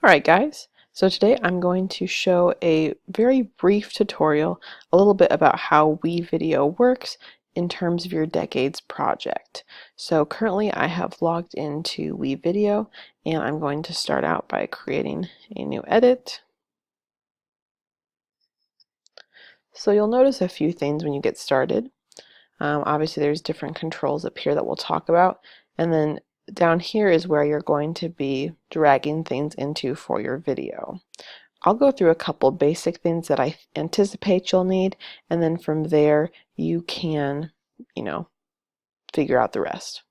Alright guys, so today I'm going to show a very brief tutorial a little bit about how WeVideo works in terms of your Decades project. So currently I have logged into WeVideo and I'm going to start out by creating a new edit. So you'll notice a few things when you get started. Obviously there's different controls up here that we'll talk about, and then down here is where you're going to be dragging things into for your video. I'll go through a couple basic things that I anticipate you'll need, and then from there you can, figure out the rest.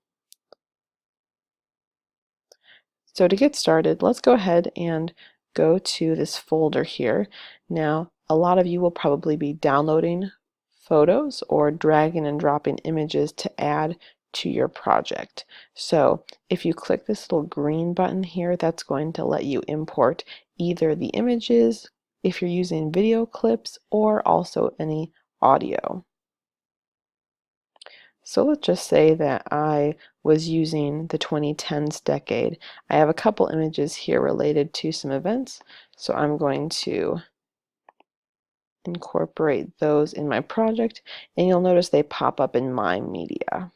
So to get started, let's go ahead and go to this folder here. Now, a lot of you will probably be downloading photos or dragging and dropping images to add to your project. So if you click this little green button here, that's going to let you import either the images if you're using video clips or also any audio. So let's just say that I was using the 2010s decade. I have a couple images here related to some events, so I'm going to incorporate those in my project, and you'll notice they pop up in My Media.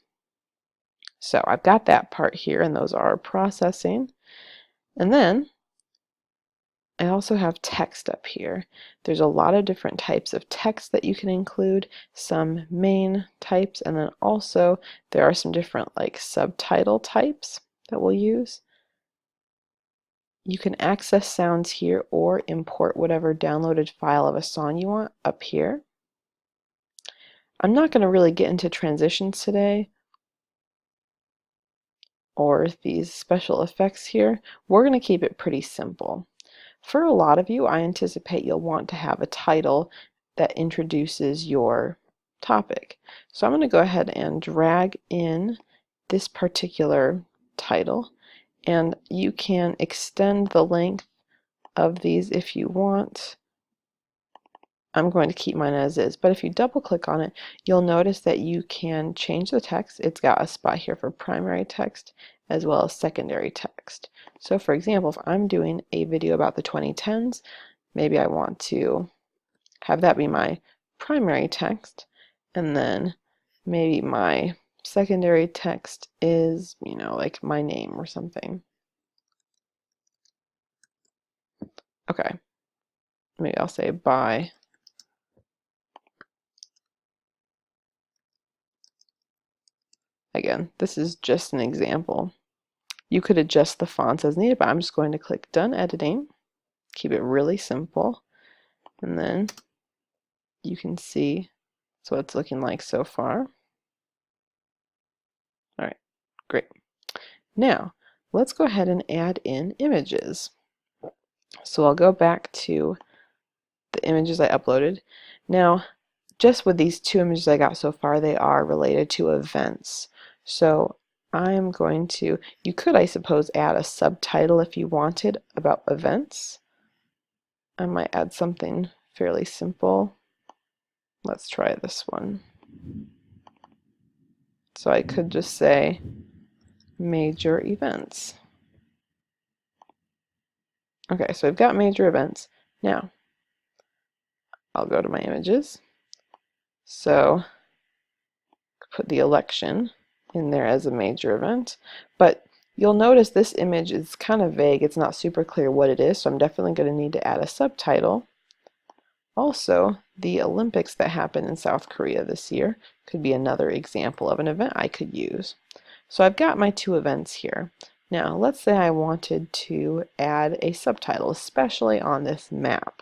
So I've got that part here, and those are processing. And then I also have text up here. There's a lot of different types of text that you can include, some main types, and then also there are some different subtitle types that we'll use. You can access sounds here or import whatever downloaded file of a song you want up here. I'm not going to really get into transitions today or these special effects here. We're going to keep it pretty simple. For a lot of you, I anticipate you'll want to have a title that introduces your topic. So I'm going to go ahead and drag in this particular title, and you can extend the length of these if you want. I'm going to keep mine as is, but if you double click on it, you'll notice that you can change the text. It's got a spot here for primary text as well as secondary text. So for example, if I'm doing a video about the 2010s, maybe I want to have that be my primary text, and then maybe my secondary text is, like my name or something. Okay, maybe I'll say bye. Again, this is just an example. You could adjust the fonts as needed, but I'm just going to click Done Editing, keep it really simple, and then you can see what it's looking like so far. All right, great. Now, let's go ahead and add in images. So I'll go back to the images I uploaded. Now, just with these two images I got so far, they are related to events. So I'm going to, you could, I suppose, add a subtitle if you wanted about events. I might add something fairly simple. Let's try this one. So I could just say major events. Okay, so I've got major events. Now, I'll go to my images. So put the election in there as a major event, but you'll notice this image is kind of vague. It's not super clear what it is, so I'm definitely going to need to add a subtitle. Also, the Olympics that happened in South Korea this year could be another example of an event I could use. So I've got my two events here. Now, let's say I wanted to add a subtitle, especially on this map.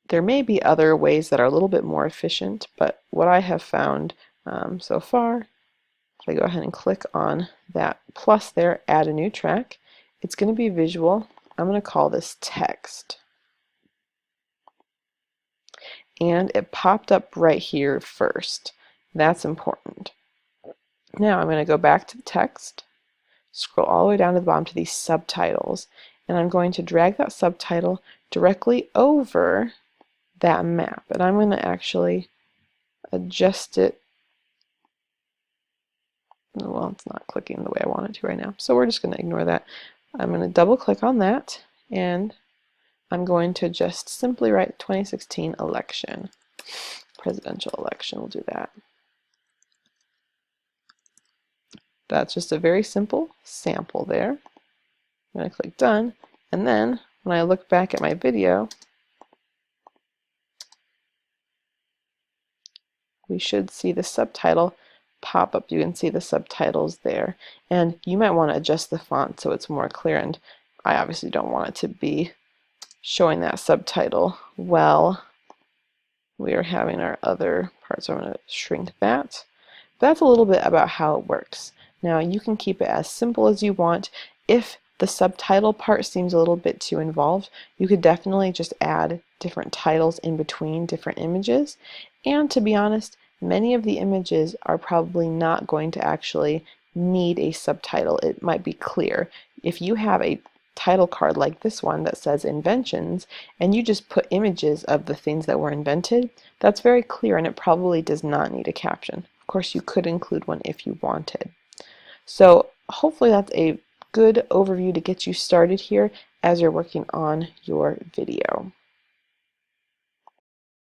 There may be other ways that are a little bit more efficient, but what I have found so far, if I go ahead and click on that plus there, add a new track, it's going to be visual. I'm going to call this text. And it popped up right here first. That's important. Now I'm going to go back to the text, scroll all the way down to the bottom to these subtitles, and I'm going to drag that subtitle directly over that map, and I'm going to actually adjust it. Well, it's not clicking the way I want it to right now, so we're just going to ignore that. I'm going to double click on that, and I'm going to just simply write 2016 election. Presidential election, we'll do that. That's just a very simple sample there. I'm going to click done, and then when I look back at my video, we should see the subtitle pop up. You can see the subtitles there, and you might want to adjust the font so it's more clear, and I obviously don't want it to be showing that subtitle while we are having our other parts, so I'm going to shrink that. That's a little bit about how it works. Now you can keep it as simple as you want. If the subtitle part seems a little bit too involved, you could definitely just add different titles in between different images. And to be honest, many of the images are probably not going to actually need a subtitle. It might be clear. If you have a title card like this one that says inventions, and you just put images of the things that were invented, that's very clear and it probably does not need a caption. Of course, you could include one if you wanted. So hopefully that's a good overview to get you started here as you're working on your video.